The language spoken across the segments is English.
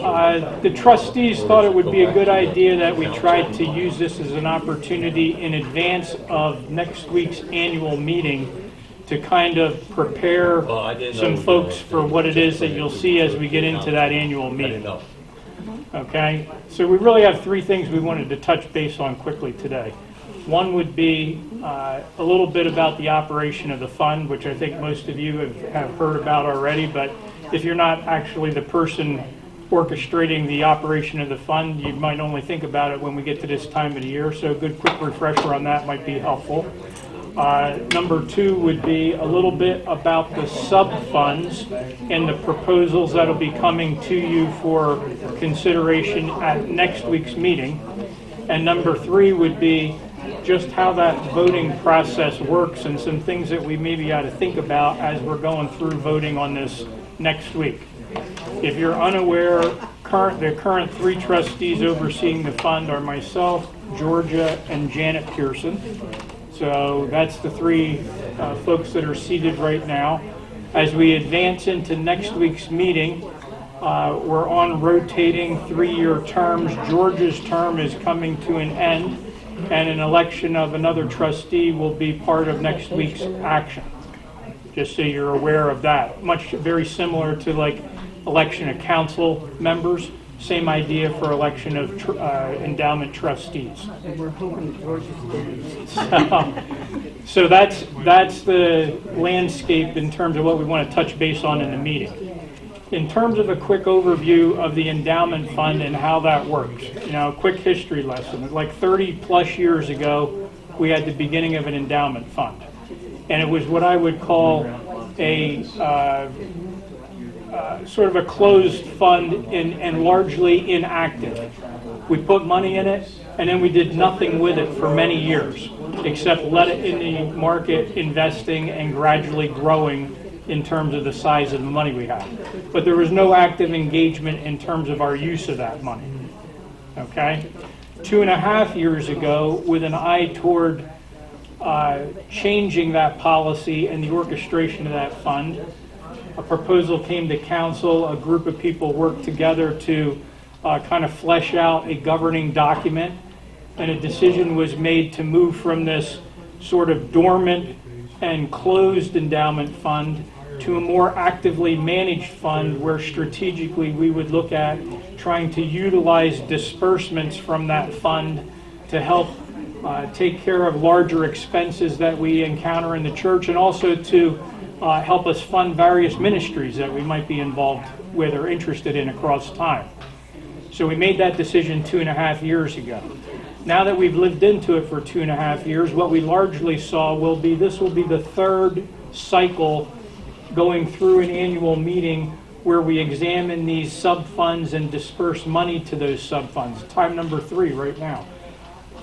The trustees thought it would be a good idea that we tried to use this as an opportunity in advance of next week's annual meeting to kind of prepare some folks for what it is that you'll see as we get into that annual meeting. Okay, so we really have three things we wanted to touch base on quickly today. One would be a little bit about the operation of the fund, which I think most of you have heard about already, but if you're not actually the person orchestrating the operation of the fund, you might only think about it when we get to this time of the year, so a good quick refresher on that might be helpful. Number two would be a little bit about the sub-funds and the proposals that will be coming to you for consideration at next week's meeting. And number three would be just how that voting process works and some things that we maybe ought to think about as we're going through voting on this next week. If you're unaware, the current three trustees overseeing the fund are myself, Georgia, and Janet Pearson. So that's the three folks that are seated right now. As we advance into next week's meeting, we're on rotating 3-year terms. Georgia's term is coming to an end, and an election of another trustee will be part of next week's action. Just so you're aware of that. Very similar to like election of council members. Same idea for election of endowment trustees. And we're hoping Georgia's doing. So that's the landscape in terms of what we want to touch base on in the meeting. In terms of a quick overview of the endowment fund and how that works, a quick history lesson. Like 30 plus years ago, we had the beginning of an endowment fund. And it was what I would call a sort of a closed fund and largely inactive. We put money in it, and then we did nothing with it for many years, except let it in the market, investing and gradually growing in terms of the size of the money we had. But there was no active engagement in terms of our use of that money. Okay? 2.5 years ago, with an eye toward changing that policy and the orchestration of that fund, a proposal came to council. A group of people worked together to kind of flesh out a governing document, and a decision was made to move from this sort of dormant and closed endowment fund to a more actively managed fund where strategically we would look at trying to utilize disbursements from that fund to help take care of larger expenses that we encounter in the church, and also to help us fund various ministries that we might be involved with or interested in across time. So we made that decision 2.5 years ago. Now that we've lived into it for 2.5 years, what we largely saw this will be the third cycle going through an annual meeting where we examine these sub-funds and disperse money to those sub-funds. Time number 3 right now.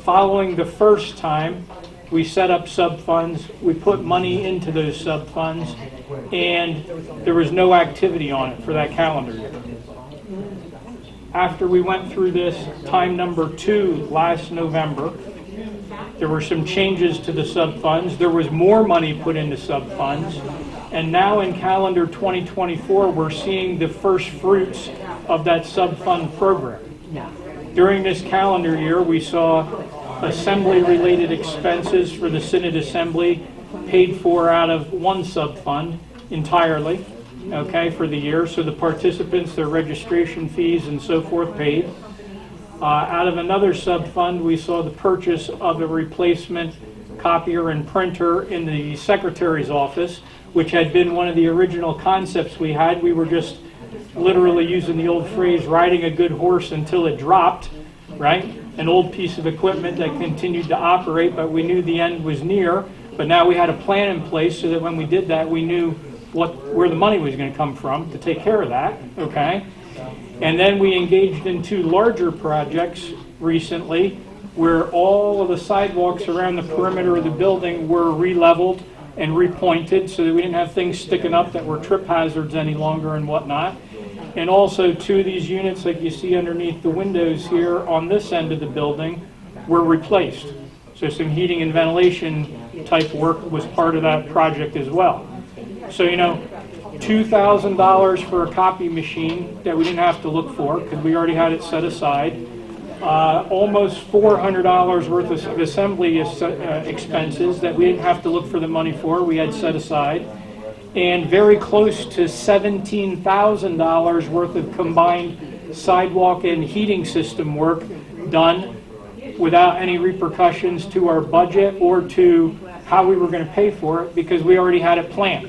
Following the first time, we set up sub-funds, we put money into those sub-funds, and there was no activity on it for that calendar year. After we went through this, time number 2 last November, there were some changes to the sub-funds. There was more money put into sub-funds. And now in calendar 2024, we're seeing the first fruits of that sub-fund program. During this calendar year, we saw assembly-related expenses for the Synod Assembly paid for out of one sub-fund entirely, okay, for the year. So the participants, their registration fees and so forth paid. Out of another sub-fund, we saw the purchase of a replacement copier and printer in the secretary's office, which had been one of the original concepts we had. We were just literally, using the old phrase, riding a good horse until it dropped, right? An old piece of equipment that continued to operate, but we knew the end was near. But now we had a plan in place so that when we did that, we knew where the money was going to come from to take care of that, okay? And then we engaged in 2 larger projects recently where all of the sidewalks around the perimeter of the building were re-leveled and repointed so that we didn't have things sticking up that were trip hazards any longer and whatnot. And also 2 of these units, like you see underneath the windows here on this end of the building, were replaced. So some heating and ventilation type work was part of that project as well. So, $2,000 for a copy machine that we didn't have to look for because we already had it set aside. Almost $400 worth of assembly expenses that we didn't have to look for the money for, we had set aside. And very close to $17,000 worth of combined sidewalk and heating system work done without any repercussions to our budget or to how we were going to pay for it because we already had it planned.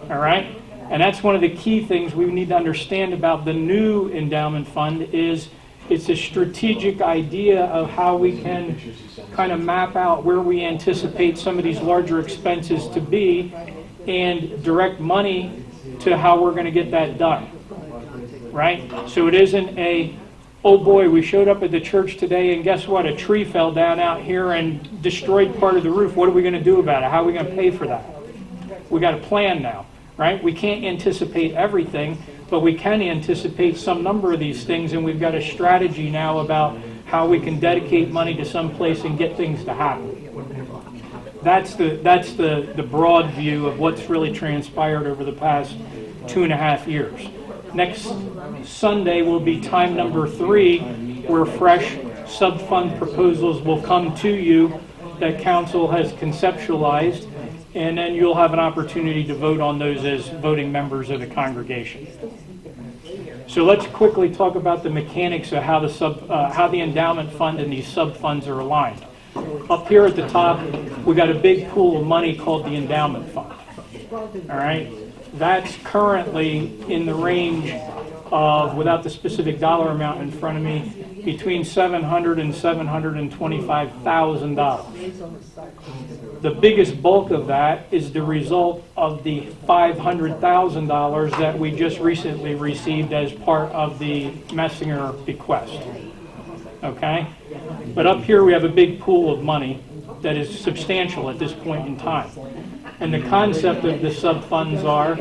All right? And that's one of the key things we need to understand about the new endowment fund is it's a strategic idea of how we can kind of map out where we anticipate some of these larger expenses to be and direct money to how we're going to get that done. Right? So it isn't a, oh boy, we showed up at the church today and guess what? A tree fell down out here and destroyed part of the roof. What are we going to do about it? How are we going to pay for that? We got a plan now, right? We can't anticipate everything, but we can anticipate some number of these things, and we've got a strategy now about how we can dedicate money to some place and get things to happen. That's the broad view of what's really transpired over the past 2.5 years. Next Sunday will be time number 3, where fresh sub-fund proposals will come to you that council has conceptualized, and then you'll have an opportunity to vote on those as voting members of the congregation. So let's quickly talk about the mechanics of how the endowment fund and these sub-funds are aligned. Up here at the top, we got a big pool of money called the endowment fund. All right? That's currently in the range of, without the specific dollar amount in front of me, between $700,000 and $725,000. The biggest bulk of that is the result of the $500,000 that we just recently received as part of the Messinger bequest. Okay? But up here we have a big pool of money that is substantial at this point in time. And the concept of the sub-funds are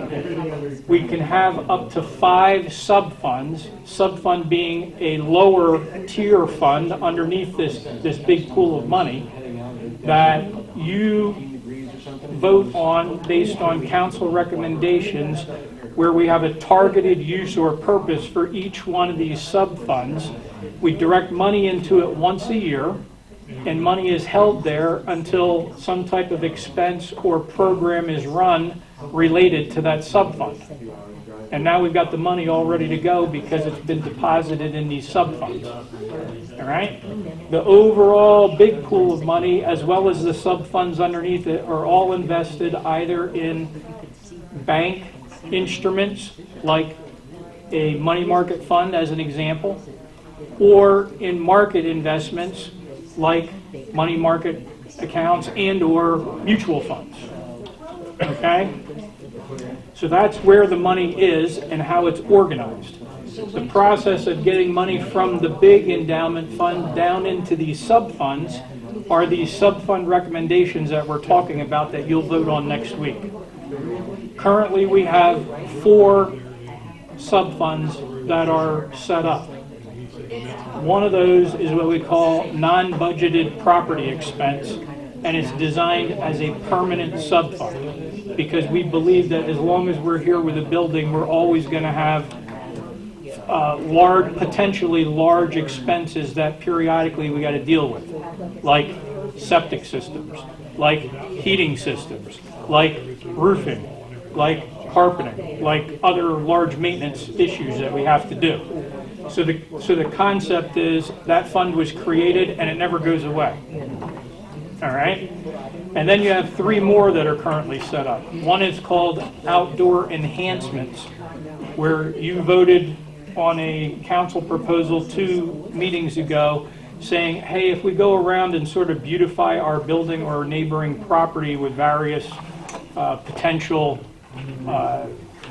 we can have up to 5 sub-funds, sub-fund being a lower tier fund underneath this big pool of money that you vote on based on council recommendations where we have a targeted use or purpose for each one of these sub-funds. We direct money into it once a year, and money is held there until some type of expense or program is run related to that sub-fund. And now we've got the money all ready to go because it's been deposited in these sub-funds. All right? The overall big pool of money, as well as the sub-funds underneath it, are all invested either in bank instruments, like a money market fund as an example, or in market investments, like money market accounts and or mutual funds. Okay? So that's where the money is and how it's organized. The process of getting money from the big endowment fund down into these sub-funds are these sub-fund recommendations that we're talking about that you'll vote on next week. Currently we have 4 sub-funds that are set up. One of those is what we call non-budgeted property expense, and it's designed as a permanent sub-fund because we believe that as long as we're here with a building, we're always going to have potentially large expenses that periodically we got to deal with, like septic systems, like heating systems, like roofing, like carpeting, like other large maintenance issues that we have to do. So the concept is that fund was created and it never goes away. All right? And then you have 3 more that are currently set up. One is called outdoor enhancements, where you voted on a council proposal 2 meetings ago saying, hey, if we go around and sort of beautify our building or neighboring property with various potential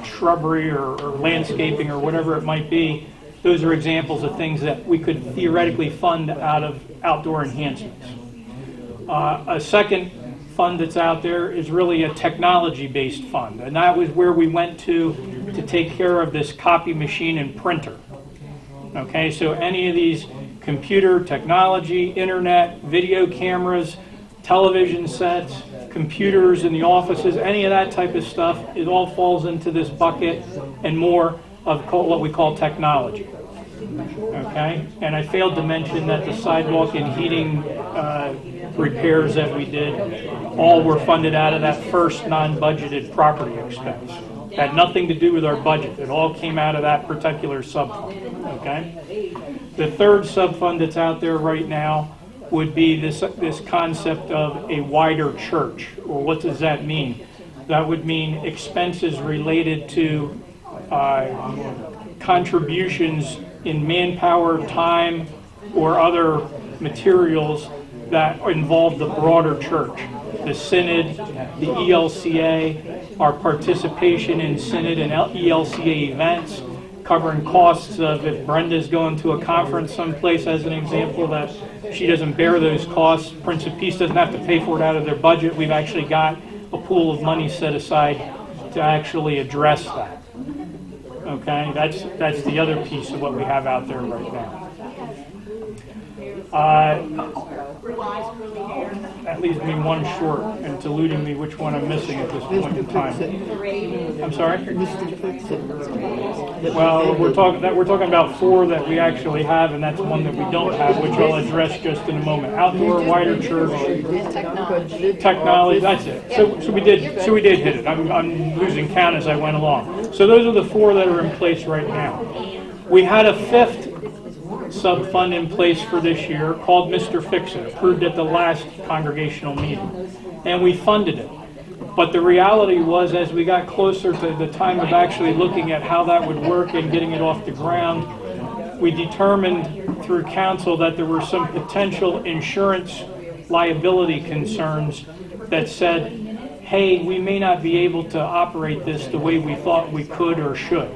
shrubbery or landscaping or whatever it might be, those are examples of things that we could theoretically fund out of outdoor enhancements. A second fund that's out there is really a technology-based fund, and that was where we went to take care of this copy machine and printer. Okay, so any of these computer technology, internet, video cameras, television sets, computers in the offices, any of that type of stuff, it all falls into this bucket and more of what we call technology. Okay? And I failed to mention that the sidewalk and heating repairs that we did all were funded out of that first non-budgeted property expense. Had nothing to do with our budget. It all came out of that particular sub-fund. Okay? The third sub-fund that's out there right now would be this concept of a wider church. Well, what does that mean? That would mean expenses related to contributions in manpower, time, or other materials that involve the broader church. The Synod, the ELCA, our participation in Synod and ELCA events, covering costs of if Brenda's going to a conference someplace, as an example, that she doesn't bear those costs. Prince of Peace doesn't have to pay for it out of their budget. We've actually got a pool of money set aside to actually address that. Okay, that's the other piece of what we have out there right now. That leaves me one short, and it's eluding me which one I'm missing at this point in time. I'm sorry? Well, we're talking about 4 that we actually have, and that's one that we don't have, which I'll address just in a moment. Outdoor, wider church, technology. That's it. So we did hit it. I'm losing count as I went along. So those are the 4 that are in place right now. We had a 5th sub-fund in place for this year called Mr. Fix-It, approved at the last congregational meeting, and we funded it. But the reality was, as we got closer to the time of actually looking at how that would work and getting it off the ground, we determined through council that there were some potential insurance liability concerns that said, hey, we may not be able to operate this the way we thought we could or should.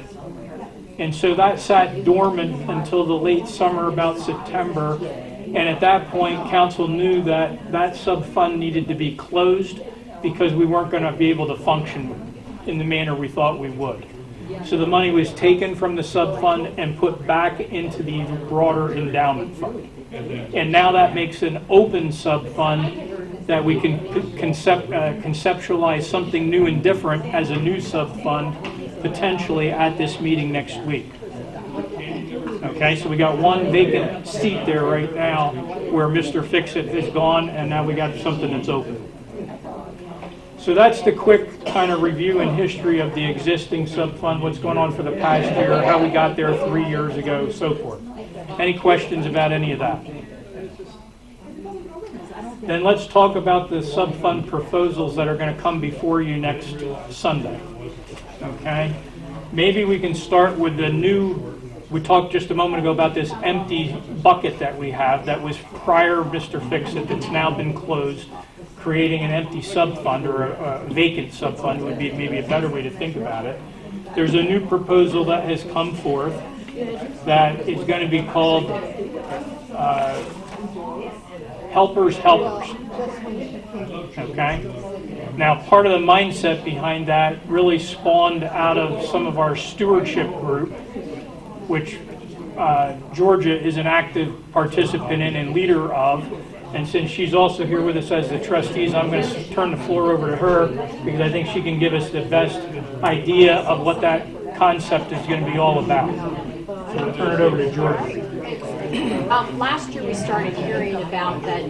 And so that sat dormant until the late summer, about September. And at that point, council knew that that sub-fund needed to be closed because we weren't going to be able to function in the manner we thought we would. So the money was taken from the sub-fund and put back into the broader endowment fund. And now that makes an open sub-fund that we can conceptualize something new and different as a new sub-fund potentially at this meeting next week. Okay, so we got one vacant seat there right now where Mr. Fix-It has gone, and now we got something that's open. So that's the quick kind of review and history of the existing sub-fund, what's going on for the past year, how we got there 3 years ago, so forth. Any questions about any of that? Then let's talk about the sub-fund proposals that are going to come before you next Sunday. Okay? Maybe we can start with the new, we talked just a moment ago about this empty bucket that we have that was prior Mr. Fix-It that's now been closed, creating an empty sub-fund or a vacant sub-fund would be maybe a better way to think about it. There's a new proposal that has come forth that is going to be called Helpers Helpers. Okay? Now, part of the mindset behind that really spawned out of some of our stewardship group, which Georgia is an active participant in and leader of. And since she's also here with us as the trustees, I'm going to turn the floor over to her because I think she can give us the best idea of what that concept is going to be all about. So I'll turn it over to Georgia. Last year we started hearing about that,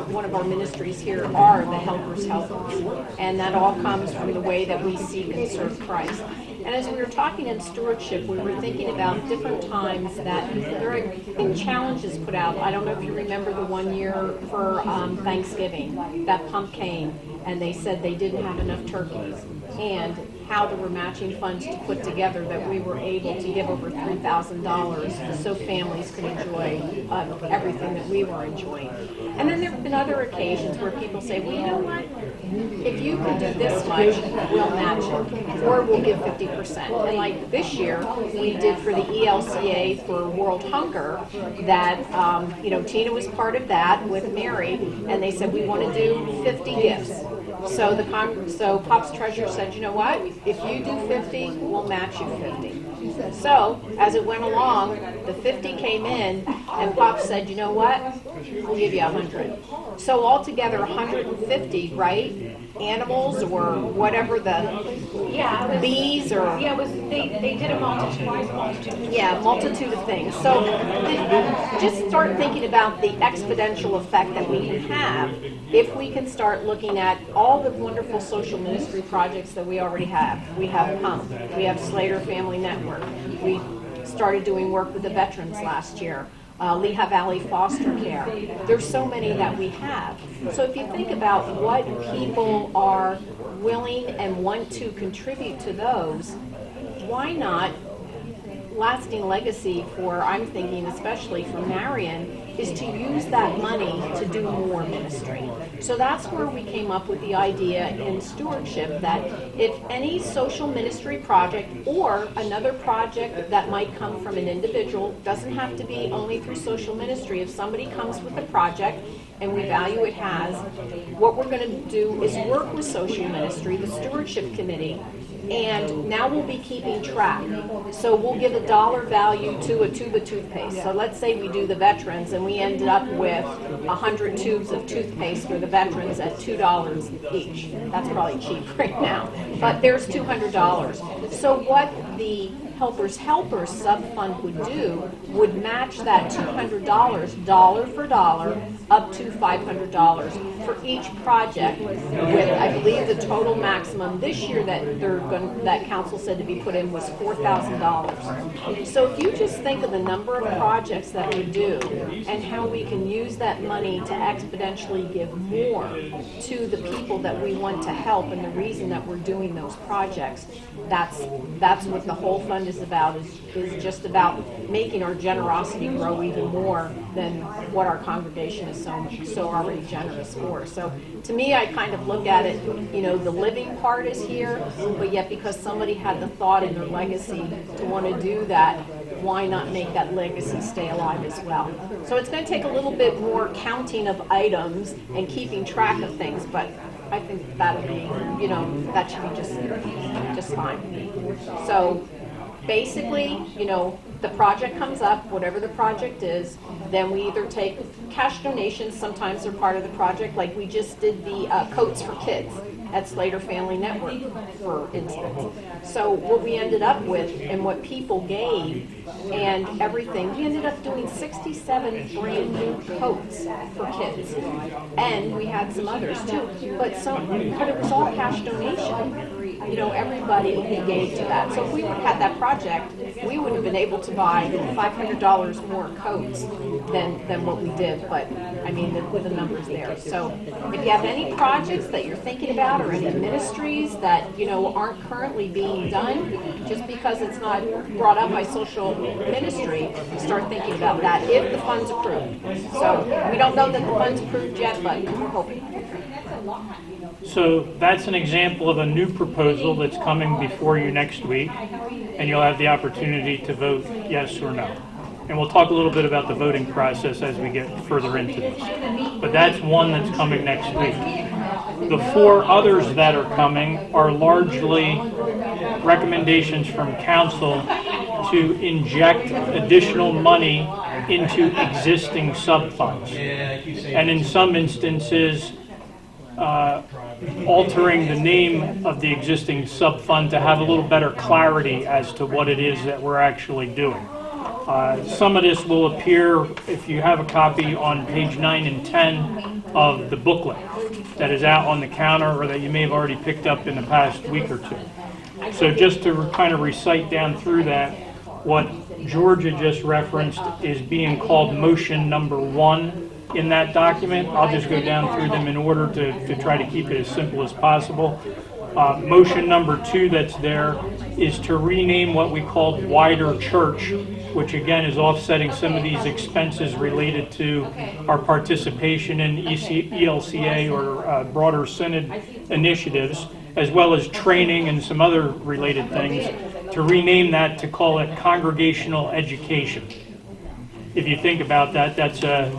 one of our ministries here are the Helpers Helpers. And that all comes from the way that we seek and serve Christ. And as we were talking in stewardship, we were thinking about different times that there have been challenges put out. I don't know if you remember the one year for Thanksgiving, that pump came and they said they didn't have enough turkeys. And how there were matching funds to put together that we were able to give over $3,000 so families could enjoy everything that we were enjoying. And then there have been other occasions where people say, well, you know what? If you can do this much, we'll match it, or we'll give 50%. And like this year, we did for the ELCA for World Hunger that, Tina was part of that with Mary, and they said, we want to do 50 gifts. So Pop's treasurer said, you know what? If you do 50, we'll match you 50. So as it went along, the 50 came in, and Pop said, you know what? we'll give you 100. So altogether, 150, right? Animals or whatever Yeah, it was, bees or yeah, it was. They did a multitude. yeah, multitude of things. So just start thinking about the exponential effect that we can have if we can start looking at all the wonderful social ministry projects that we already have. We have PUMP, we have Slater Family Network, we started doing work with the veterans last year. Lehigh Valley Foster Care. There's so many that we have. So if you think about what people are willing and want to contribute to those, why not lasting legacy for, I'm thinking especially for Marion, is to use that money to do more ministry. So that's where we came up with the idea in stewardship that if any social ministry project or another project that might come from an individual, doesn't have to be only through social ministry, if somebody comes with a project and we value it has, what we're going to do is work with social ministry, the stewardship committee, and now we'll be keeping track. So we'll give a dollar value to a tube of toothpaste. So let's say we do the veterans and we ended up with 100 tubes of toothpaste for the veterans at $2 each. That's probably cheap right now, but there's $200. So what the Helpers sub-fund would do would match that $200 dollar for dollar up to $500 for each project, with I believe the total maximum this year that council said to be put in was $4,000. So if you just think of the number of projects that we do and how we can use that money to exponentially give more to the people that we want to help, and the reason that we're doing those projects, that's what the whole fund is about, is just about making our generosity grow even more than what our congregation is so already generous for. So to me, I kind of look at it, the living part is here, but yet because somebody had the thought in their legacy to want to do that, why not make that legacy stay alive as well? So it's going to take a little bit more counting of items and keeping track of things, but I think that'll be, that should be just fine. So basically, the project comes up, whatever the project is, then we either take cash donations, sometimes they're part of the project, like we just did the coats for kids at Slater Family Network, for instance. So what we ended up with and what people gave and everything, we ended up doing 67 brand new coats for kids. And we had some others too, but it was all cash donation. Everybody gave to that. So if we would have had that project, we would have been able to buy $500 more coats than what we did. But I mean, with the numbers there. So if you have any projects that you're thinking about or any ministries that aren't currently being done, just because it's not brought up by social ministry, start thinking about that if the fund's approved. So we don't know that the fund's approved yet, but we're hoping. So that's an example of a new proposal that's coming before you next week, and you'll have the opportunity to vote yes or no. And we'll talk a little bit about the voting process as we get further into this. But that's one that's coming next week. The four others that are coming are largely recommendations from council to inject additional money into existing sub-funds. And in some instances, altering the name of the existing sub-fund to have a little better clarity as to what it is that we're actually doing. Some of this will appear, if you have a copy, on page 9 and 10 of the booklet that is out on the counter or that you may have already picked up in the past week or two. So just to kind of recite down through that, what Georgia just referenced is being called motion number 1 in that document. I'll just go down through them in order to try to keep it as simple as possible. Motion number 2 that's there is to rename what we called wider church, which again is offsetting some of these expenses related to our participation in ELCA or broader synod initiatives, as well as training and some other related things, to rename that to call it congregational education. If you think about that, that's a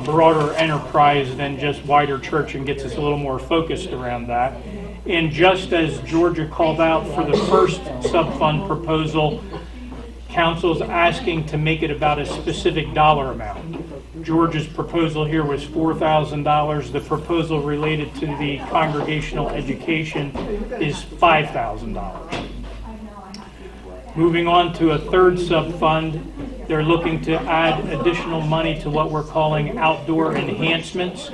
broader enterprise than just wider church and gets us a little more focused around that. And just as Georgia called out for the first sub-fund proposal, Council's asking to make it about a specific dollar amount. George's proposal here was $4,000. The proposal related to the congregational education is $5,000. Moving on to a third sub-fund, they're looking to add additional money to what we're calling outdoor enhancements.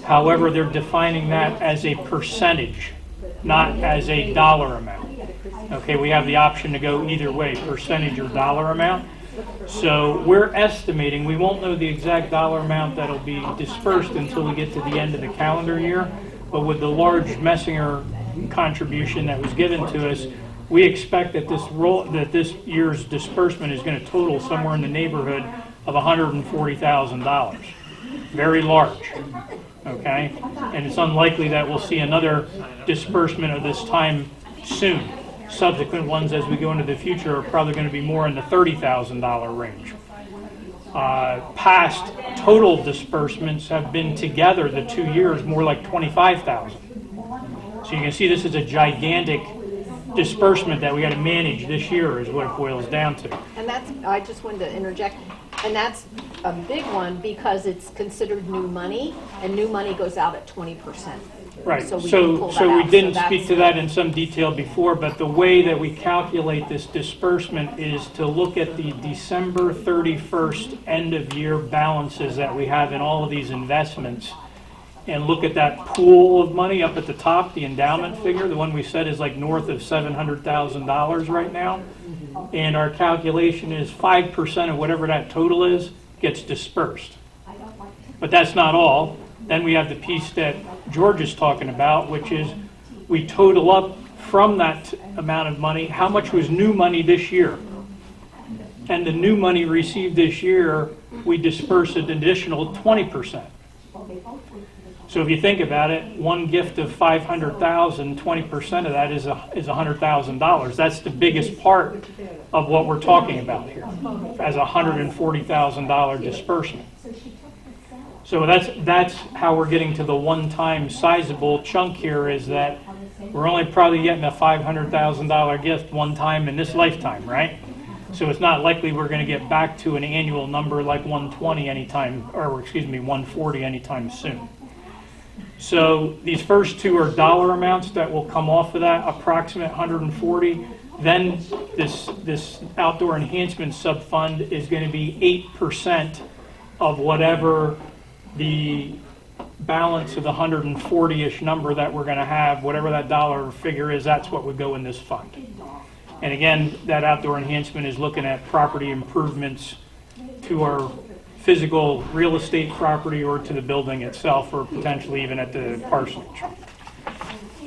However, they're defining that as a percentage, not as a dollar amount. Okay, we have the option to go either way, percentage or dollar amount. So we're estimating, we won't know the exact dollar amount that'll be dispersed until we get to the end of the calendar year, but with the large Messinger contribution that was given to us, we expect that this year's disbursement is going to total somewhere in the neighborhood of $140,000. Very large, okay? And it's unlikely that we'll see another disbursement of this time soon. Subsequent ones as we go into the future are probably going to be more in the $30,000 range. Past total disbursements have been together the 2 years more like $25,000. So you can see this is a gigantic disbursement that we got to manage this year is what it boils down to. And that's, I just wanted to interject, and that's a big one because it's considered new money, and new money goes out at 20%. Right, So we can so pull that out. we didn't So speak to that in some detail before, but the way that we calculate this disbursement is to look at the December 31st end of year balances that we have in all of these investments and look at that pool of money up at the top, the endowment figure, the one we said is like north of $700,000 right now. And our calculation is 5% of whatever that total is gets dispersed. But that's not all. Then we have the piece that George is talking about, which is we total up from that amount of money, how much was new money this year? And the new money received this year, we disperse an additional 20%. So if you think about it, one gift of $500,000, 20% of that is $100,000. That's the biggest part of what we're talking about here, as a $140,000 disbursement. So that's how we're getting to the one-time sizable chunk here, is that we're only probably getting a $500,000 gift one time in this lifetime, right? So it's not likely we're going to get back to an annual number like 120 anytime, or excuse me, 140 anytime soon. So these first two are dollar amounts that will come off of that approximate 140. Then this outdoor enhancement sub-fund is going to be 8% of whatever the balance of the 140-ish number that we're going to have, whatever that dollar figure is, that's what would go in this fund. And again, that outdoor enhancement is looking at property improvements to our physical real estate property or to the building itself, or potentially even at the parsonage.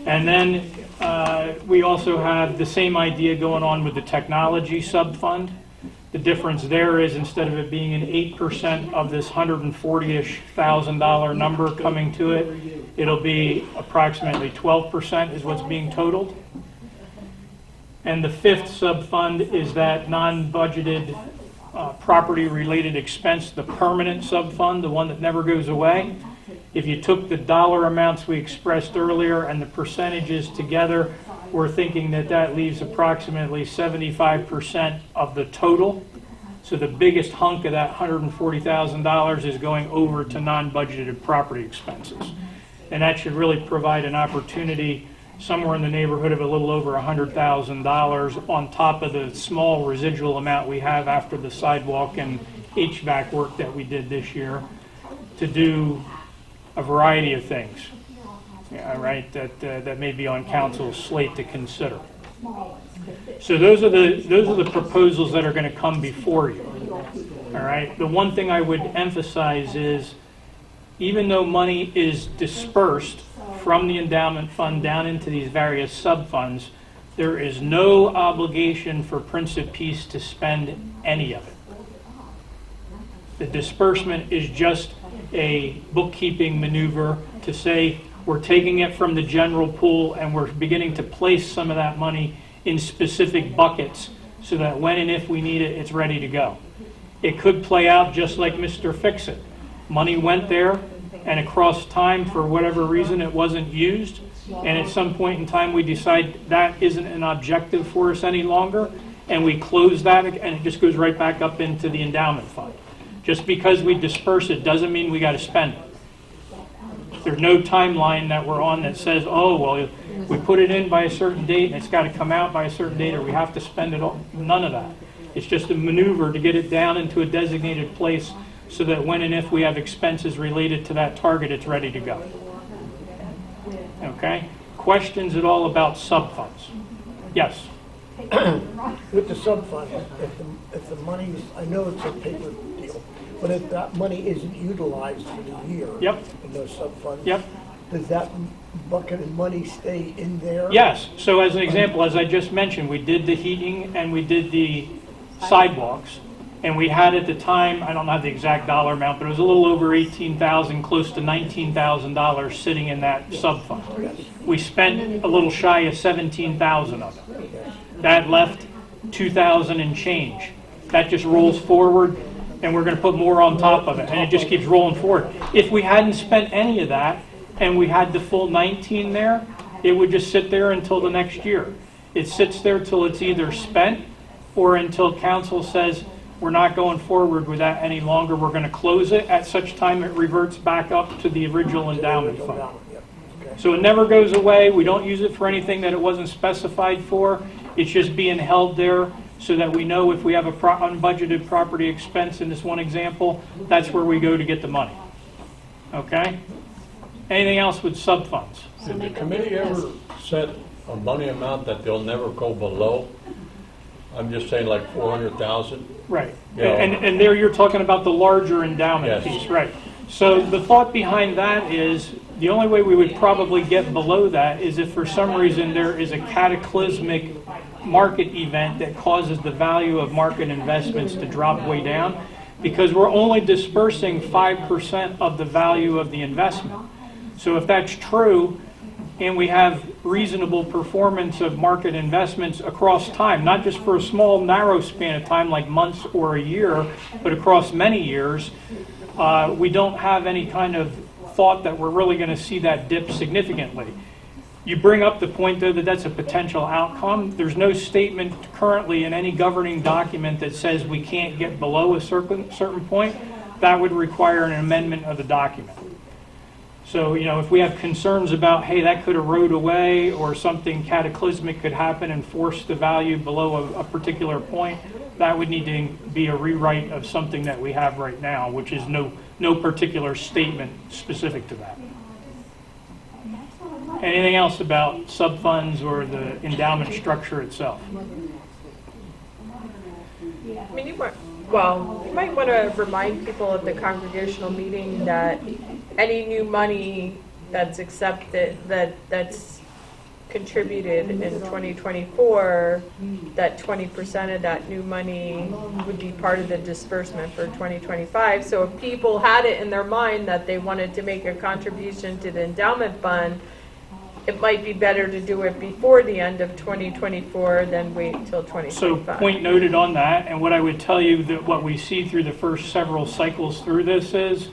And then we also have the same idea going on with the technology sub-fund. The difference there is, instead of it being an 8% of this $140-ish thousand number coming to it, it'll be approximately 12% is what's being totaled. And the fifth sub-fund is that non-budgeted property-related expense, the permanent sub-fund, the one that never goes away. If you took the dollar amounts we expressed earlier and the percentages together, we're thinking that that leaves approximately 75% of the total. So the biggest hunk of that $140,000 is going over to non-budgeted property expenses. And that should really provide an opportunity somewhere in the neighborhood of a little over $100,000 on top of the small residual amount we have after the sidewalk and HVAC work that we did this year to do a variety of things. Yeah, right, that may be on council's slate to consider. So those are the proposals that are going to come before you. All right. The one thing I would emphasize is, even though money is dispersed from the endowment fund down into these various sub-funds, there is no obligation for Prince of Peace to spend any of it. The disbursement is just a bookkeeping maneuver to say, we're taking it from the general pool and we're beginning to place some of that money in specific buckets so that when and if we need it, it's ready to go. It could play out just like Mr. Fix-It. Money went there, and across time, for whatever reason, it wasn't used. And at some point in time, we decide that isn't an objective for us any longer, and we close that, and it just goes right back up into the endowment fund. Just because we disperse it doesn't mean we got to spend it. There's no timeline that we're on that says, oh, well, we put it in by a certain date and it's got to come out by a certain date, or we have to spend it all. None of that. It's just a maneuver to get it down into a designated place so that when and if we have expenses related to that target, it's ready to go. Okay? Questions at all about sub-funds? Yes? With the sub-funds, if the money's, I know it's a paper deal, but if that money isn't utilized for the year Yep. in those sub-funds, Yep. does that bucket of money stay in there? Yes. So as an example, as I just mentioned, we did the heating and we did the sidewalks. And we had at the time, I don't have the exact dollar amount, but it was a little over $18,000, close to $19,000 sitting in that sub-fund. We spent a little shy of $17,000 of it. That left $2,000 and change. That just rolls forward, and we're going to put more on top of it, and it just keeps rolling forward. If we hadn't spent any of that, and we had the full 19 there, it would just sit there until the next year. It sits there till it's either spent, or until council says, we're not going forward with that any longer, we're going to close it. At such time, it reverts back up to the original endowment fund. So it never goes away. We don't use it for anything that it wasn't specified for. It's just being held there so that we know if we have a unbudgeted property expense in this one example, that's where we go to get the money. Okay? Anything else with sub-funds? Did the committee ever set a money amount that they'll never go below? I'm just saying like 400,000. Right. You know. And there you're talking about the larger endowment Yes. piece, right? So the thought behind that is the only way we would probably get below that is if for some reason there is a cataclysmic market event that causes the value of market investments to drop way down, because we're only dispersing 5% of the value of the investment. So if that's true, and we have reasonable performance of market investments across time, not just for a small, narrow span of time like months or a year, but across many years, we don't have any kind of thought that we're really going to see that dip significantly. You bring up the point, though, that that's a potential outcome. There's no statement currently in any governing document that says we can't get below a certain point. That would require an amendment of the document. So, you know, if we have concerns about, hey, that could erode away or something cataclysmic could happen and force the value below a particular point, that would need to be a rewrite of something that we have right now, which is no particular statement specific to that. Anything else about sub-funds or the endowment structure itself? I mean, you might want to remind people at the congregational meeting that any new money that's accepted, that's contributed in 2024, that 20% of that new money would be part of the disbursement for 2025. So if people had it in their mind that they wanted to make a contribution to the endowment fund, it might be better to do it before the end of 2024 than wait till 2025. So point noted on that, and what I would tell you that what we see through the first several cycles through this is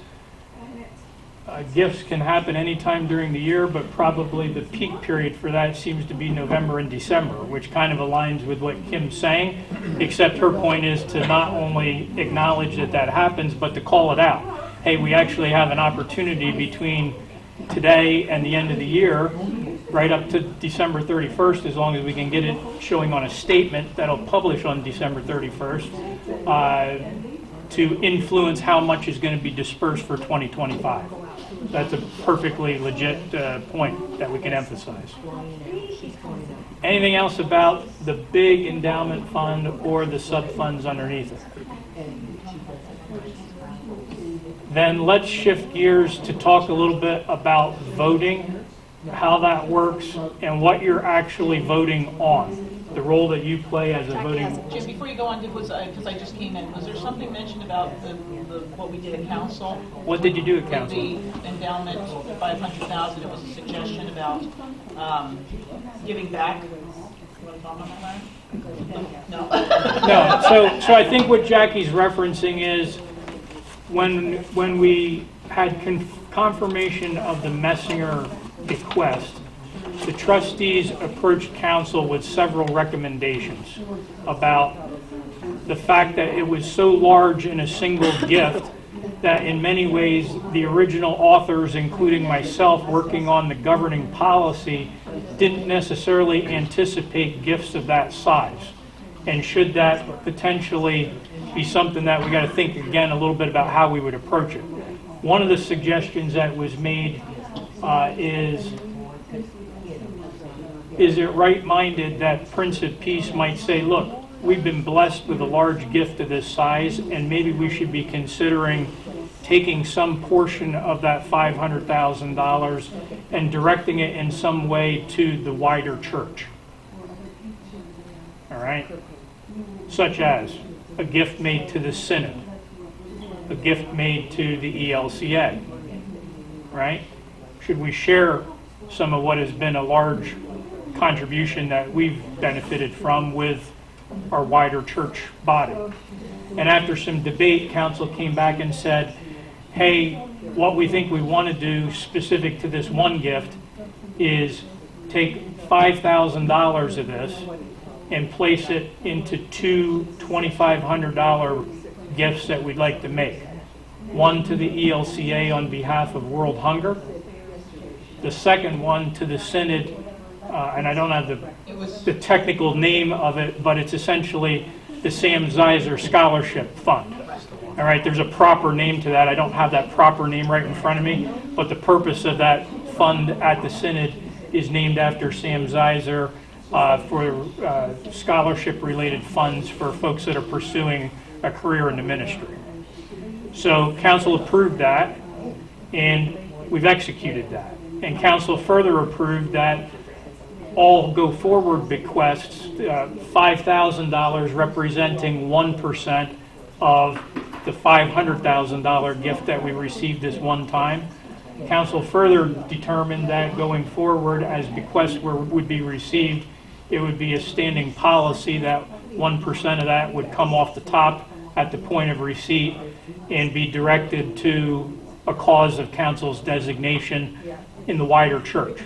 gifts can happen anytime during the year, but probably the peak period for that seems to be November and December, which kind of aligns with what Kim's saying, except her point is to not only acknowledge that that happens, but to call it out. Hey, we actually have an opportunity between today and the end of the year, right up to December 31st, as long as we can get it showing on a statement that'll publish on December 31st, to influence how much is going to be dispersed for 2025. That's a perfectly legit point that we can emphasize. Anything else about the big endowment fund or the sub-funds underneath it? Then let's shift gears to talk a little bit about voting, how that works, and what you're actually voting on. The role that you play as a voting. Jim, before you go on, because I just came in, was there something mentioned about what we did at council? What did you do at With council? the endowment, 500,000, it was a suggestion about giving back. You want to talk about that? No. No, so I think what Jackie's referencing is when we had confirmation of the Messinger bequest, the trustees approached council with several recommendations about the fact that it was so large in a single gift that in many ways the original authors, including myself working on the governing policy, didn't necessarily anticipate gifts of that size. And should that potentially be something that we got to think again a little bit about how we would approach it. One of the suggestions that was made is it right-minded that Prince of Peace might say, look, we've been blessed with a large gift of this size, and maybe we should be considering taking some portion of that $500,000 and directing it in some way to the wider church. All right? Such as a gift made to the Synod, a gift made to the ELCA, right? Should we share some of what has been a large contribution that we've benefited from with our wider church body? And after some debate, council came back and said, hey, what we think we want to do specific to this one gift is take $5,000 of this and place it into two $2,500 gifts that we'd like to make. One to the ELCA on behalf of World Hunger. The second one to the Synod, and I don't have the technical name of it, but it's essentially the Sam Zeiser Scholarship Fund. All right, there's a proper name to that. I don't have that proper name right in front of me, but the purpose of that fund at the Synod is named after Sam Zeiser for scholarship-related funds for folks that are pursuing a career in the ministry. So council approved that, and we've executed that. And council further approved that all go-forward bequests, $5,000 representing 1% of the $500,000 gift that we received this one time. Council further determined that going forward, as bequests would be received, it would be a standing policy that 1% of that would come off the top at the point of receipt and be directed to a cause of council's designation in the wider church.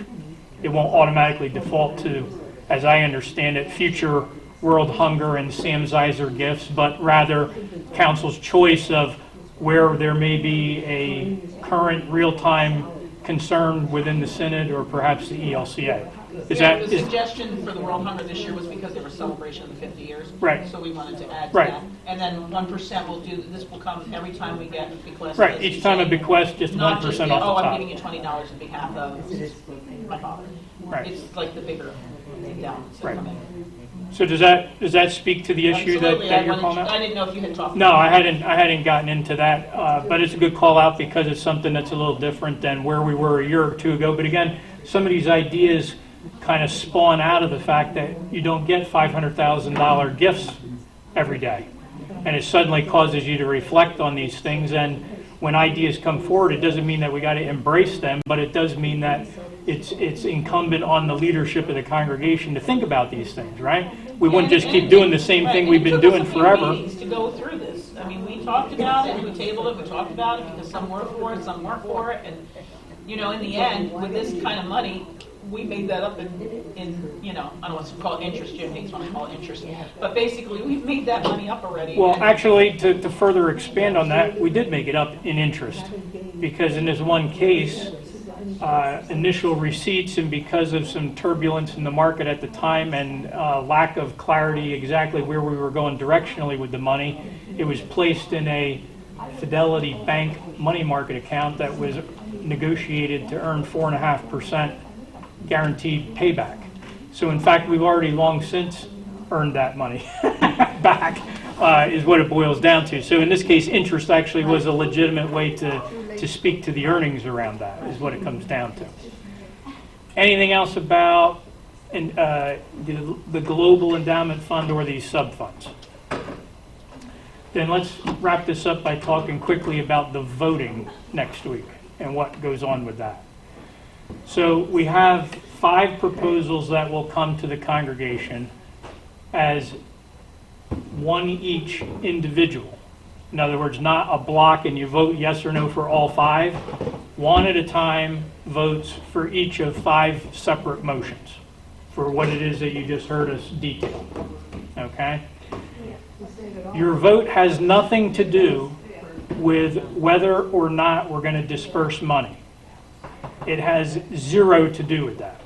It won't automatically default to, as I understand it, future World Hunger and Sam Zeiser gifts, but rather council's choice of where there may be a current real-time concern within the Synod or perhaps the ELCA. The suggestion for the World Hunger this year was because they were celebration of the 50 years. Right. So we wanted to add to right. that. And then 1% will do, this will come every time we get a bequest. Right, each time a bequest, just 1% off the top. Oh, I'm giving you $20 on behalf of my father. Right. It's like the bigger endowments that come in. So does that speak to the issue that you're calling out? I didn't know if you had talked No, about I hadn't gotten into that, but it's a good call out because it's something that's a little different than where we were a year or two ago. But again, some of these ideas kind of spawn out of the fact that you don't get $500,000 gifts every day. And it suddenly causes you to reflect on these things. And when ideas come forward, it doesn't mean that we got to embrace them, but it does mean that it's incumbent on the leadership of the congregation to think about these things, right? We wouldn't just keep doing the same thing we've been doing forever. It took us a few meetings to go through this. I mean, we talked about it, we tabled it, we talked about it because some were for it, some weren't for it. And, you know, in the end, with this kind of money, we made that up in you know, I don't want to call it interest, Jim hates when I call it interest. But basically, we've made that money up already. Well, actually, to further expand on that, we did make it up in interest. Because in this one case, initial receipts, and because of some turbulence in the market at the time and lack of clarity exactly where we were going directionally with the money, it was placed in a Fidelity Bank money market account that was negotiated to earn 4.5% guaranteed payback. So in fact, we've already long since earned that money back, is what it boils down to. So in this case, interest actually was a legitimate way to speak to the earnings around that, is what it comes down to. Anything else about the Global Endowment Fund or these sub-funds? Then let's wrap this up by talking quickly about the voting next week and what goes on with that. So we have 5 proposals that will come to the congregation as one each individual. In other words, not a block and you vote yes or no for all 5. One at a time votes for each of 5 separate motions for what it is that you just heard us detail. Okay? Your vote has nothing to do with whether or not we're going to disperse money. It has 0 to do with that.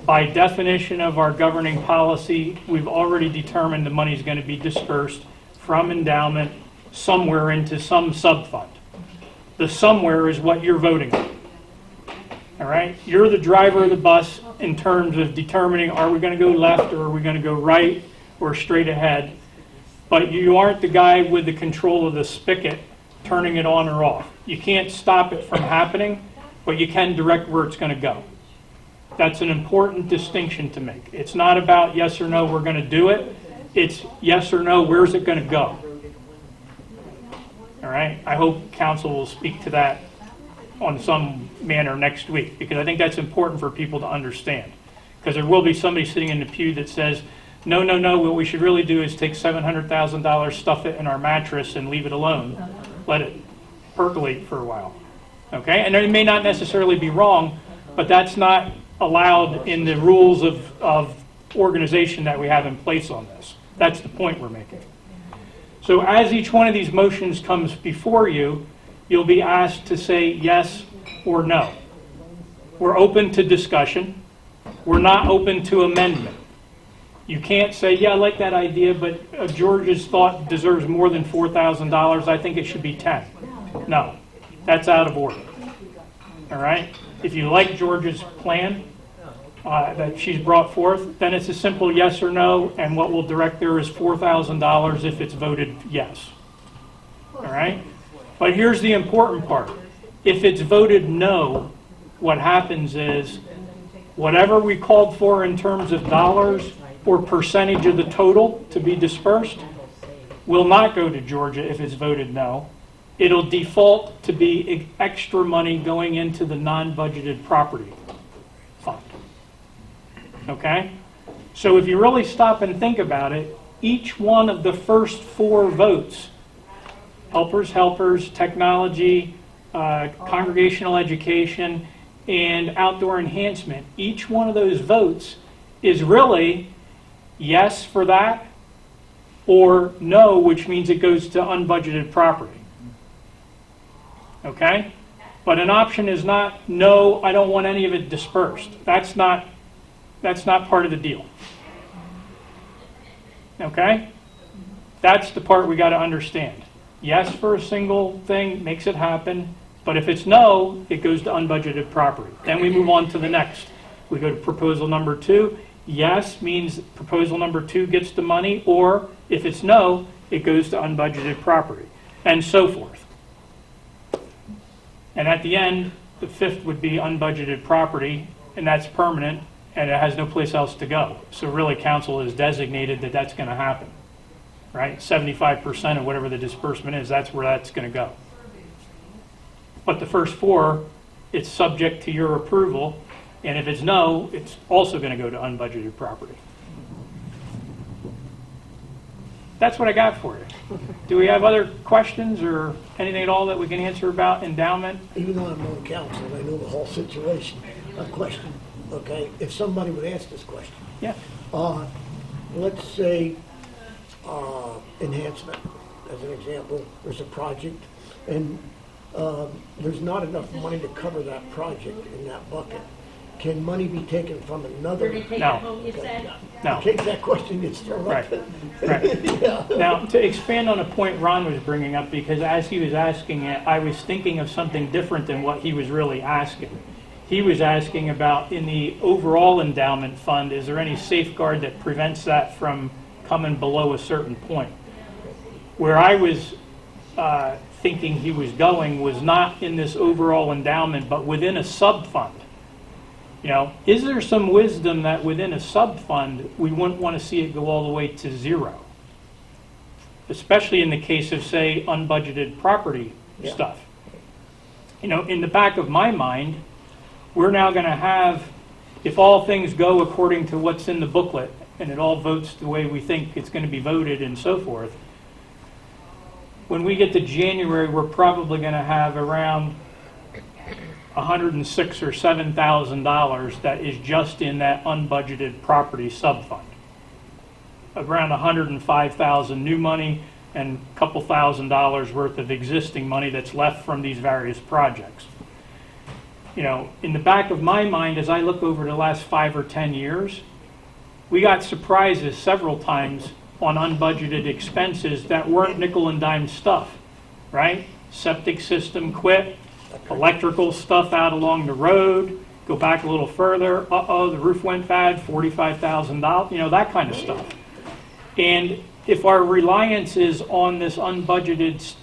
By definition of our governing policy, we've already determined the money is going to be dispersed from endowment somewhere into some sub-fund. The somewhere is what you're voting on. All right? You're the driver of the bus in terms of determining, are we going to go left or are we going to go right or straight ahead? But you aren't the guy with the control of the spigot turning it on or off. You can't stop it from happening, but you can direct where it's going to go. That's an important distinction to make. It's not about yes or no, we're going to do it. It's yes or no, where's it going to go? All right? I hope council will speak to that on some manner next week, because I think that's important for people to understand. Because there will be somebody sitting in the pew that says, no, what we should really do is take $700,000, stuff it in our mattress, and leave it alone. Let it percolate for a while. Okay? And they may not necessarily be wrong, but that's not allowed in the rules of organization that we have in place on this. That's the point we're making. So as each one of these motions comes before you, you'll be asked to say yes or no. We're open to discussion. We're not open to amendment. You can't say, yeah, I like that idea, but George's thought deserves more than $4,000. I think it should be 10. No, that's out of order. All right? If you like George's plan that she's brought forth, then it's a simple yes or no, and what we'll direct there is $4,000 if it's voted yes. All right? But here's the important part. If it's voted no, what happens is whatever we called for in terms of dollars or percentage of the total to be dispersed will not go to Georgia if it's voted no. It'll default to be extra money going into the non-budgeted property fund. Okay? So if you really stop and think about it, each one of the first 4 votes, helpers, technology, congregational education, and outdoor enhancement, each one of those votes is really yes for that or no, which means it goes to unbudgeted property. Okay? But an option is not, no, I don't want any of it dispersed. That's not part of the deal. Okay? That's the part we got to understand. Yes for a single thing, makes it happen. But if it's no, it goes to unbudgeted property. Then we move on to the next. We go to proposal number 2. Yes means proposal number 2 gets the money, or if it's no, it goes to unbudgeted property, and so forth. And at the end, the 5th would be unbudgeted property, and that's permanent, and it has no place else to go. So really, council has designated that that's going to happen, right? 75% of whatever the disbursement is, that's where that's going to go. But the first 4, it's subject to your approval, and if it's no, it's also going to go to unbudgeted property. That's what I got for you. Do we have other questions or anything at all that we can answer about endowment? Even though I'm on council, I know the whole situation. A question, okay? If somebody would ask this question. Yeah. Let's say enhancement, as an example. There's a project, and there's not enough money to cover that project in that bucket. Can money be taken from another? No. No. In case that question gets thrown up. Right. Yeah. Now, to expand on a point Ron was bringing up, because as he was asking it, I was thinking of something different than what he was really asking. He was asking about, in the overall endowment fund, is there any safeguard that prevents that from coming below a certain point? Where I was thinking he was going was not in this overall endowment, but within a sub-fund. You know, is there some wisdom that within a sub-fund we wouldn't want to see it go all the way to 0? Especially in the case of, say, unbudgeted property stuff. You know, in the back of my mind, we're now going to have, if all things go according to what's in the booklet, and it all votes the way we think it's going to be voted and so forth, when we get to January, we're probably going to have around $106,000 or $7,000 that is just in that unbudgeted property subfund. Around $105,000 new money and a couple $1,000s worth of existing money that's left from these various projects. You know, in the back of my mind, as I look over the last 5 or 10 years, we got surprises several times on unbudgeted expenses that weren't nickel and dime stuff, right? Septic system quit, electrical stuff out along the road, go back a little further, the roof went bad, $45,000, you know, that kind of stuff. And if our reliance is on this unbudgeted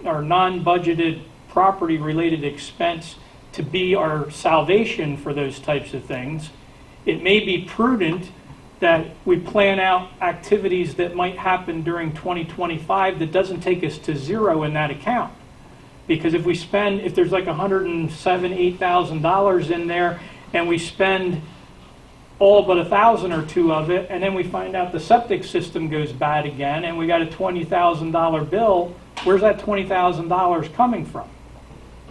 or non-budgeted property-related expense to be our salvation for those types of things, it may be prudent that we plan out activities that might happen during 2025 that doesn't take us to zero in that account. Because if there's like $107,000, $8,000 in there, and we spend all but $1,000 or $2,000 of it, and then we find out the septic system goes bad again, and we got a $20,000 bill, where's that $20,000 coming from?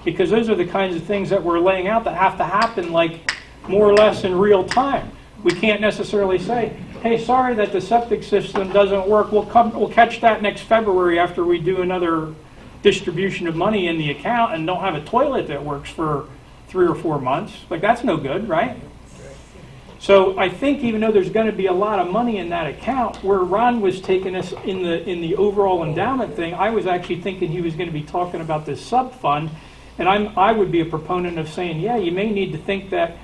Because those are the kinds of things that we're laying out that have to happen like more or less in real time. We can't necessarily say, hey, sorry that the septic system doesn't work, we'll catch that next February after we do another distribution of money in the account and don't have a toilet that works for 3 or 4 months. Like, that's no good, right? So I think even though there's going to be a lot of money in that account, where Ron was taking us in the overall endowment thing, I was actually thinking he was going to be talking about this sub-fund, and I would be a proponent of saying, yeah, you may need to think that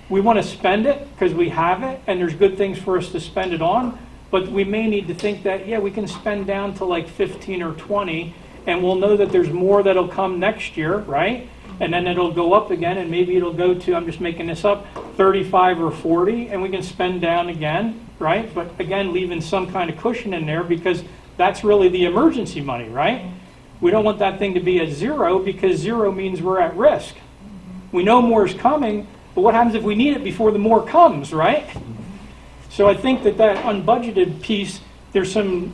we want to spend it because we have it, and there's good things for us to spend it on, but we may need to think that, yeah, we can spend down to like 15 or 20, and we'll know that there's more that'll come next year, right? And then it'll go up again, and maybe it'll go to, I'm just making this up, 35 or 40, and we can spend down again, right? But again, leaving some kind of cushion in there, because that's really the emergency money, right? We don't want that thing to be at zero, because zero means we're at risk. We know more is coming, but what happens if we need it before the more comes, right? So I think that unbudgeted piece, there's some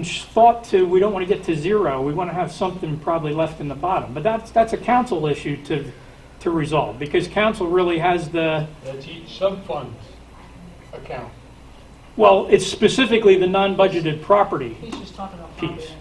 thought to, we don't want to get to zero. We want to have something probably left in the bottom. But that's a council issue to resolve, because council really has the... That's each sub-fund account. Well, it's specifically the non-budgeted property He's just talking about piece. property.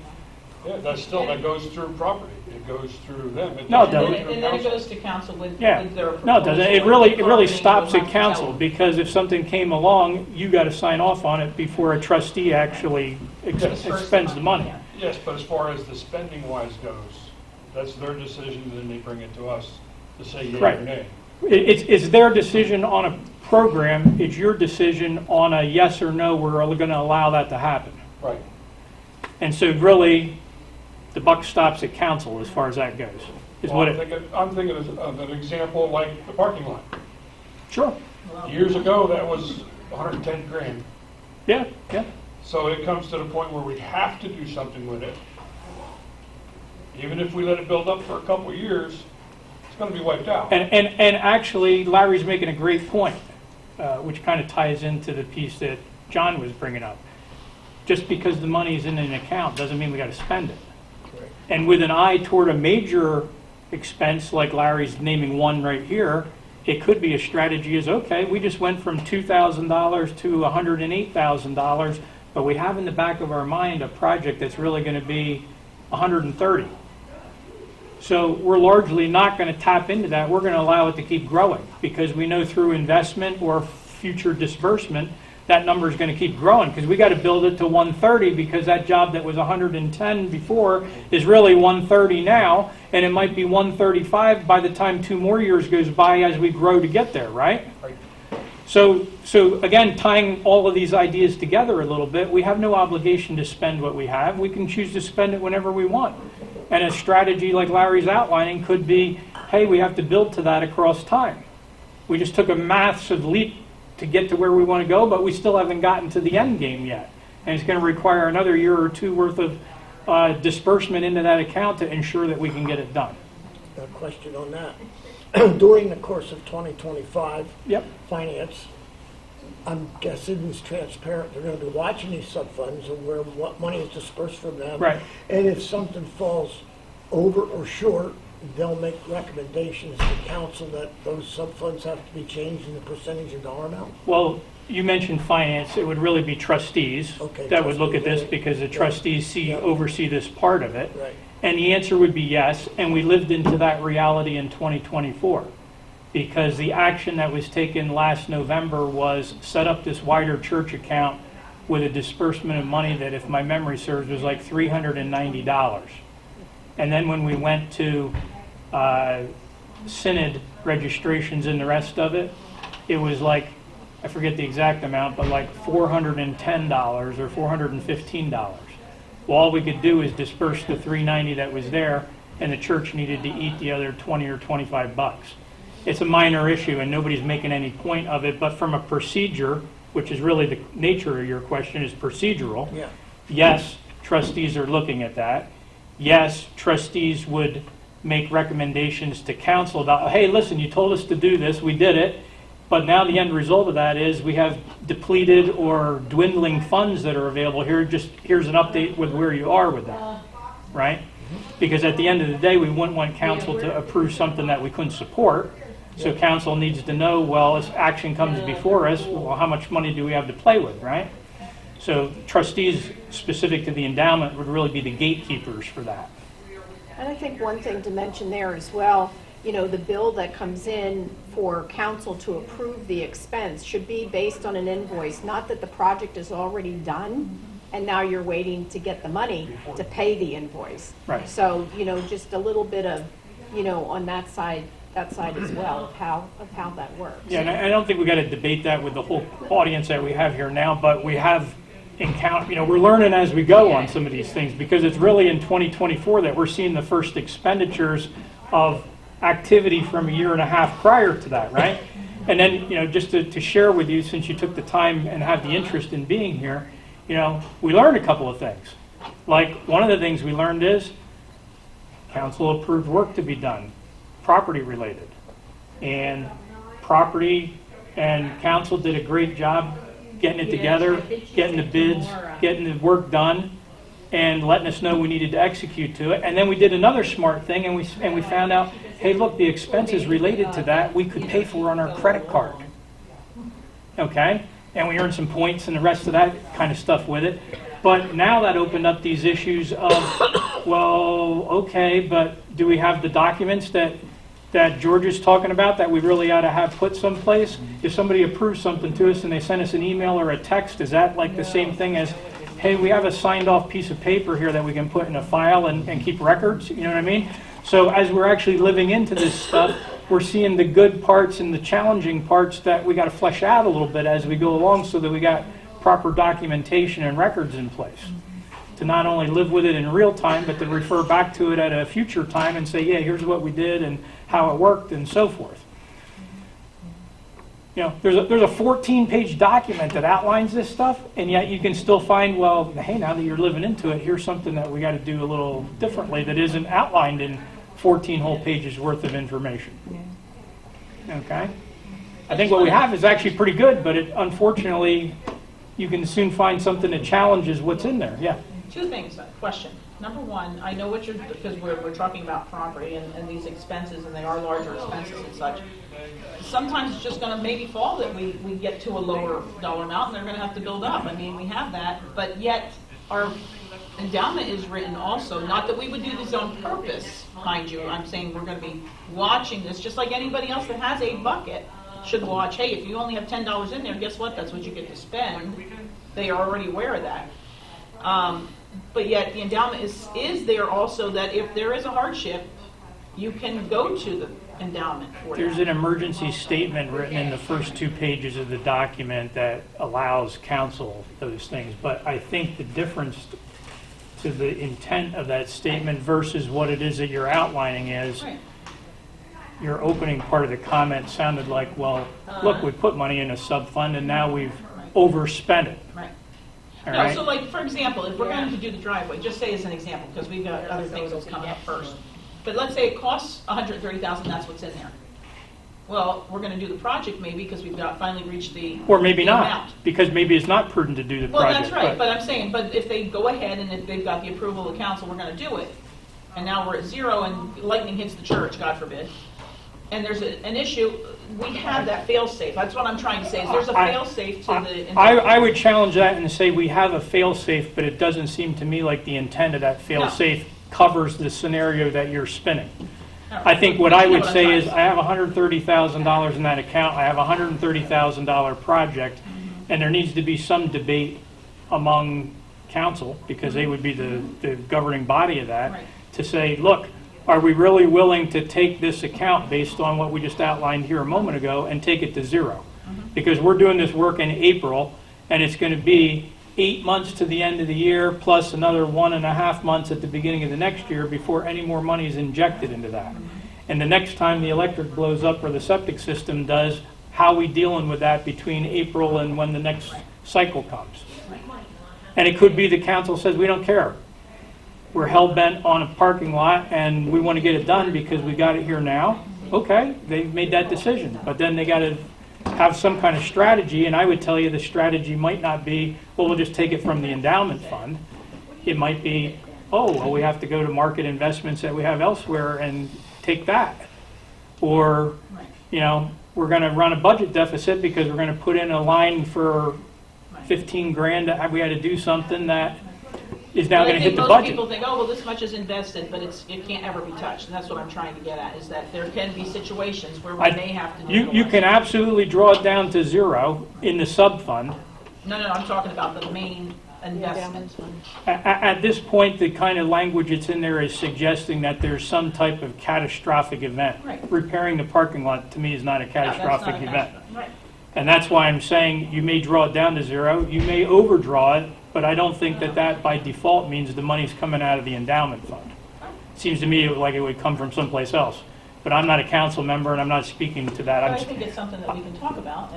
Yeah, that goes through property. It goes through them. No, it doesn't go doesn't. through And then it council. goes to council with Yeah. with their No, it doesn't. It proposal. really The stops bargaining at will have to council, tell because if something came along, you got to sign off on it before a trustee actually expends the money. Yeah. Yes, but as far as the spending-wise goes, that's their decision, then they bring it to us to say yea Right. or nay. It's their decision on a program. It's your decision on a yes or no, we're going to allow that to happen. Right. And so really, the buck stops at council as far as that goes. Well, I'm thinking of an example like the parking lot. Sure. Years ago, that was 110 grand. Yeah. So it comes to the point where we have to do something with it. Even if we let it build up for a couple of years, it's going to be wiped out. And actually, Larry's making a great point, which kind of ties into the piece that John was bringing up. Just because the money's in an account doesn't mean we got to spend it. And with an eye toward a major expense, like Larry's naming one right here, it could be a strategy is, okay, we just went from $2,000 to $108,000, but we have in the back of our mind a project that's really going to be $130,000. So we're largely not going to tap into that. We're going to allow it to keep growing, because we know through investment or future disbursement, that number is going to keep growing, because we got to build it to 130, because that job that was 110 before is really 130 now, and it might be 135 by the time 2 more years goes by as we grow to get there, right? Right. So again, tying all of these ideas together a little bit, we have no obligation to spend what we have. We can choose to spend it whenever we want. And a strategy like Larry's outlining could be, hey, we have to build to that across time. We just took a massive leap to get to where we want to go, but we still haven't gotten to the end game yet. And it's going to require another year or 2 worth of disbursement into that account to ensure that we can get it done. A question on that. During the course of 2025, Yep. finance I'm guessing it's transparent. They're going to be watching these sub-funds and where what money is dispersed from them. Right. And if something falls over or short, they'll make recommendations to council that those sub-funds have to be changed in the percentage of dollar amount. Well, you mentioned finance, it would really be trustees Okay, that would look at this trustees, because the yeah. trustees Yeah. oversee this part of it. Right. And the answer would be yes, and we lived into that reality in 2024. Because the action that was taken last November was set up this wider church account with a disbursement of money that, if my memory serves, was like $390. And then when we went to synod registrations and the rest of it, it was like, I forget the exact amount, but like $410 or $415. Well, all we could do is disperse the $390 that was there, and the church needed to eat the other 20 or 25 bucks. It's a minor issue, and nobody's making any point of it, but from a procedure, which is really the nature of your question, is procedural. Yeah. Yes, trustees are looking at that. Yes, trustees would make recommendations to council about, hey, listen, you told us to do this, we did it, but now the end result of that is we have depleted or dwindling funds that are available here. Just here's an update with where you are with that, right? Because at the end of the day, we wouldn't want council to approve something that we couldn't support. So council needs to know, well, as action comes before us, well, how much money do we have to play with, right? So trustees specific to the endowment would really be the gatekeepers for that. And I think one thing to mention there as well, you know, the bill that comes in for council to approve the expense should be based on an invoice, not that the project is already done and now you're waiting to get the money to pay the invoice. Right. So, you know, just a little bit of, you know, on that side as well of how that works. Yeah, and I don't think we got to debate that with the whole audience that we have here now, but we have encountered, you know, we're learning as we go on some of these things, because it's really in 2024 that we're seeing the first expenditures of activity from a year and a half prior to that, right? And then, you know, just to share with you, since you took the time and have the interest in being here, you know, we learned a couple of things. Like, one of the things we learned is council approved work to be done, property related. And property and council did a great job getting it together, getting the bids, getting the work done, and letting us know we needed to execute to it. And then we did another smart thing, and we found out, hey, look, the expenses related to that we could pay for on our credit card. Okay? And we earned some points and the rest of that kind of stuff with it. But now that opened up these issues of, well, okay, but do we have the documents that George is talking about that we really ought to have put someplace? If somebody approves something to us and they send us an email or a text, is that like the same thing as, hey, we have a signed off piece of paper here that we can put in a file and keep records? You know what I mean? So as we're actually living into this stuff, we're seeing the good parts and the challenging parts that we got to flesh out a little bit as we go along, so that we got proper documentation and records in place to not only live with it in real time, but to refer back to it at a future time and say, yeah, here's what we did and how it worked and so forth. You know, there's a 14-page document that outlines this stuff, and yet you can still find, well, hey, now that you're living into it, here's something that we got to do a little differently that isn't outlined in 14 whole pages worth of information. Okay? I think what we have is actually pretty good, but unfortunately, you can soon find something that challenges what's in there. Yeah. Two things, question. Number one, I know what because we're talking about property and these expenses, and they are larger expenses and such. Sometimes it's just going to maybe fall that we get to a lower dollar amount and they're going to have to build up. I mean, we have that, but yet our endowment is written also, not that we would do this on purpose, mind you. I'm saying we're going to be watching this, just like anybody else that has a bucket should watch. Hey, if you only have $10 in there, guess what? That's what you get to spend. They are already aware of that. But yet the endowment is there also, that if there is a hardship, you can go to the endowment for There's that. an emergency statement written in the first 2 pages of the document that allows council those things. But I think the difference to the intent of that statement versus what it is that you're outlining is, Right. your opening part of the comment sounded like, well, look, we put money in a sub-fund and now we've overspent it. Right. All No, right? so like, for example, if we're going to do the driveway, just say as an example, because we've got other things that's coming up first. But let's say it costs $130,000, that's what's in there. well, we're gonna do the project maybe because we've got, finally reached the. Or maybe the not, amount. because maybe it's not prudent to do the Well, project. that's right, but I'm saying, but if they go ahead and if they've got the approval of the council, we're gonna do it, and now we're at zero and lightning hits the church, God forbid, and there's an issue, we have that fail-safe. That's what I'm trying to say, is there's a fail-safe to the. I would challenge that and say we have a fail-safe, but it doesn't seem to me like the intent of that fail-safe covers the scenario that you're spinning. I think what I would say is I have $130,000 in that account, I have a $130,000 project, and there needs to be some debate among council, because they would be the governing body of that, Right. to say, look, are we really willing to take this account based on what we just outlined here a moment ago and take it to zero? Because we're doing this work in April, and it's going to be 8 months to the end of the year, plus another 1.5 months at the beginning of the next year before any more money is injected into that. And the next time the electric blows up or the septic system does, how are we dealing with that between April and when the next cycle comes? And it could be the council says, we don't care. We're hell-bent on a parking lot and we want to get it done because we got it here now. Okay, they've made that decision, but then they got to have some kind of strategy, and I would tell you the strategy might not be, well, we'll just take it from the endowment fund. It might be, oh, well, we have to go to market investments that we have elsewhere and take that. Or, you know, we're going to run a budget deficit because we're going to put in a line for 15 grand. We had to do something that is now going to hit the Most budget. people think, oh, well, this much is invested, but it can't ever be touched, and that's what I'm trying to get at, is that there can be situations where we may have to do. You can absolutely draw it down to zero in the sub-fund. No, I'm talking about the main investment. At this point, the kind of language that's in there is suggesting that there's some type of catastrophic event. Right. Repairing the parking lot, to me, is not a Yeah, that's not catastrophic a event. catastrophe. Right. And that's why I'm saying you may draw it down to zero, you may overdraw it, but I don't think that by default means the money's coming out of the endowment fund. Seems to me like it would come from someplace else. But I'm not a council member and I'm not speaking to that. But I'm I think it's something that we can talk about,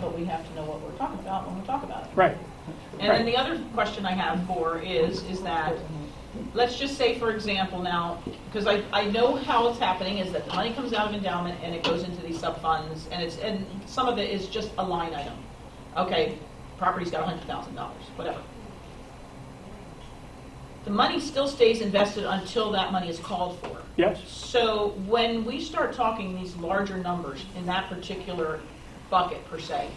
but we have to know what we're talking about when we talk about it. Right. And then the other question I have is that, let's just say, for example, now, because I know how it's happening, is that the money comes out of endowment and it goes into these sub-funds, and some of it is just a line item. Okay, property's got $100,000, whatever. The money still stays invested until that money is called for. Yes. So when we start talking these larger numbers in that particular bucket, per se,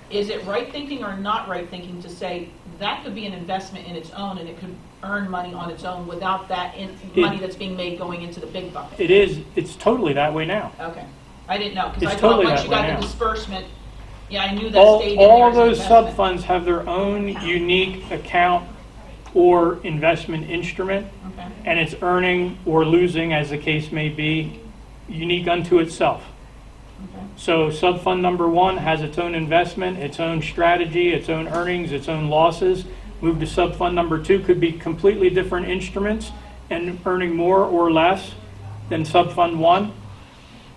is it right thinking or not right thinking to say that could be an investment in its own and it could earn money on its own without that money that's being made going into the big bucket? It is. It's totally that way now. Okay. I didn't know, because It's I thought totally once that you way got now. the disbursement, yeah, I knew that stayed in there All as an those investment. sub-funds have their own unique account or investment instrument, Okay. and it's earning or losing, as the case may be, unique unto itself. Okay. So sub-fund number one has its own investment, its own strategy, its own earnings, its own losses. Move to sub-fund number two could be completely different instruments and earning more or less than sub-fund one.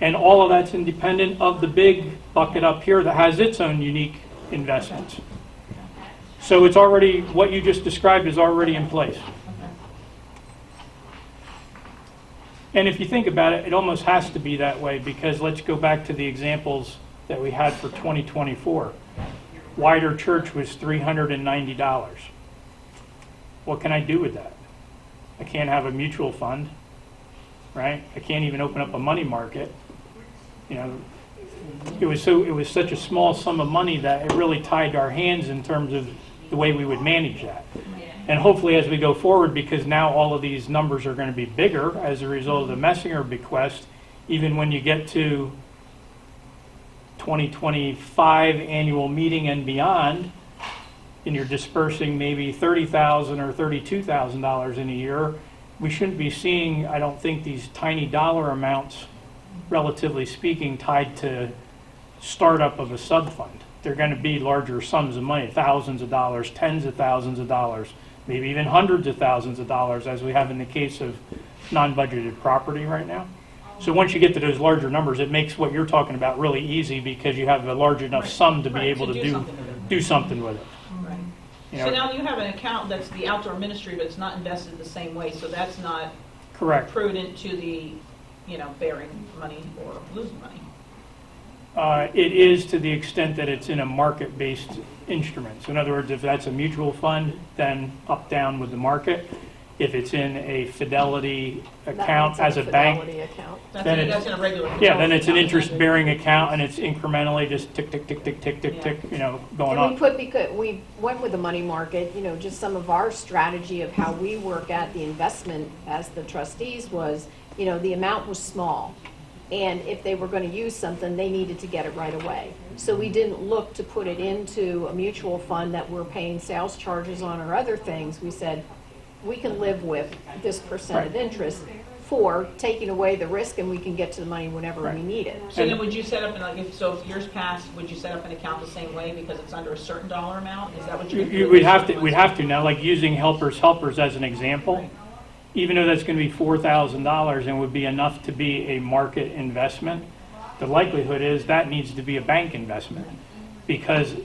And all of that's independent of the big bucket up here that has its own unique investments. So it's already, what you just described is already in place. And if you think about it, it almost has to be that way, because let's go back to the examples that we had for 2024. Wider Church was $390. What can I do with that? I can't have a mutual fund, right? I can't even open up a money market. You know, it was such a small sum of money that it really tied our hands in terms of the way we would manage that. And hopefully as we go forward, because now all of these numbers are going to be bigger as a result of the Messinger bequest, even when you get to 2025 annual meeting and beyond, and you're dispersing maybe $30,000 or $32,000 in a year, we shouldn't be seeing, I don't think, these tiny dollar amounts, relatively speaking, tied to startup of a sub-fund. They're going to be larger sums of money, thousands of dollars, tens of thousands of dollars, maybe even hundreds of thousands of dollars, as we have in the case of non-budgeted property right now. So once you get to those larger numbers, it makes what you're talking about really easy, because you have a large enough sum to be able to do something with it. Right. You So know, now you have an account that's the outdoor ministry, but it's not invested the same way, so that's not correct. prudent to the bearing money or losing money. It is to the extent that it's in a market-based instrument. So in other words, if that's a mutual fund, then up, down with the market. If it's in a Fidelity account as a bank, Fidelity account. Then That's in a regular. yeah, then it's an account. interest-bearing account, and it's incrementally just tick, tick, tick, tick, tick, tick, tick, going And up. because we went with the money market, just some of our strategy of how we work at the investment as the trustees was, the amount was small. And if they were going to use something, they needed to get it right away. So we didn't look to put it into a mutual fund that we're paying sales charges on or other things. We said, we can live with this percent of interest for taking away the risk, and we can get to the money whenever we need it. So then would you set up, if years passed, would you set up an account the same way because it's under a certain dollar amount? Is that what you're? We'd have to now, like using helpers as an example, even though that's going to be $4,000 and would be enough to be a market investment, the likelihood is that needs to be a bank investment, because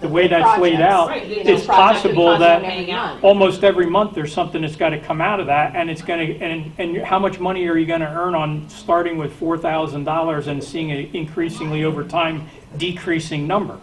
the way that's laid out, Right, it's project possible costs that paying out. almost every month there's something that's got to come out of that, and it's going to, and how much money are you going to earn on starting with $4,000 and seeing an increasingly over time decreasing number?